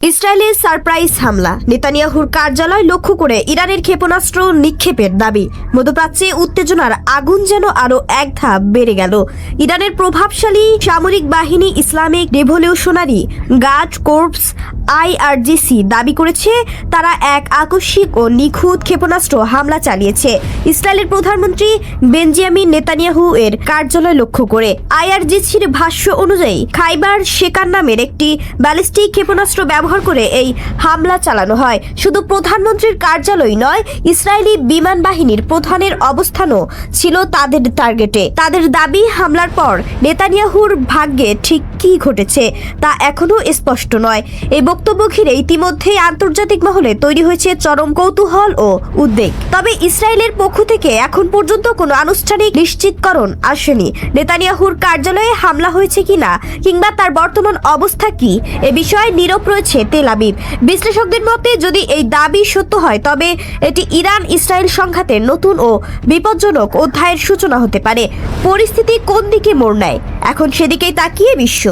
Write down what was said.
ইসরায়েলের সারপ্রাইজ হামলা, নেতানিয়াহুর কার্যালয় লক্ষ্য করে ইরানের ক্ষেপণাস্ত্র নিক্ষেপের দাবি। মধ্যপ্রাচ্যে উত্তেজনার আগুন যেন আরও এক ধাপ বেড়ে গেল। ইরানের প্রভাবশালী সামরিক বাহিনী ইসলামিক রেভলিউশনারি গার্ড কোর্পস IRGC দাবি করেছে তারা এক আকস্মিক ও নিখুঁত ক্ষেপণাস্ত্র হামলা চালিয়েছে ইসরায়েলের প্রধানমন্ত্রী বেঞ্জামিন নেতানিয়াহু এর কার্যালয় লক্ষ্য করে। IRGCর ভাষ্য অনুযায়ী খাইবার শেকার নামের একটি ব্যালিস্টিক ক্ষেপণাস্ত্র ব্যবহার করে এই হামলা চালানো হয়। শুধু প্রধানমন্ত্রীর কার্যালয় নয়, ইসরায়েলি বিমান বাহিনীর প্রধানের অবস্থানও ছিল তাদের টার্গেটে। তাদের দাবি, হামলার পর নেতানিয়াহুর ভাগ্যে ঠিক কী ঘটেছে তা এখনও স্পষ্ট নয়। এই বক্তব্য ঘিরে ইতিমধ্যেই আন্তর্জাতিক মহলে তৈরি হয়েছে চরম কৌতূহল ও উদ্বেগ। তবে ইসরায়েলের পক্ষ থেকে এখন পর্যন্ত কোনো আনুষ্ঠানিক নিশ্চিতকরণ আসেনি নেতানিয়াহুর কার্যালয়ে হামলা হয়েছে কিনা কিংবা তার বর্তমান অবস্থা কি এ বিষয়ে নীরব রয়েছে তেল আবিব। বিশ্লেষকদের মতে, যদি এই দাবি সত্য হয় তবে এটি ইরান ইসরায়েল সংঘাতের নতুন ও বিপজ্জনক অধ্যায়ের সূচনা হতে পারে। পরিস্থিতি কোন দিকে মোড় নেয়, এখন সেদিকেই তাকিয়ে বিশ্ব।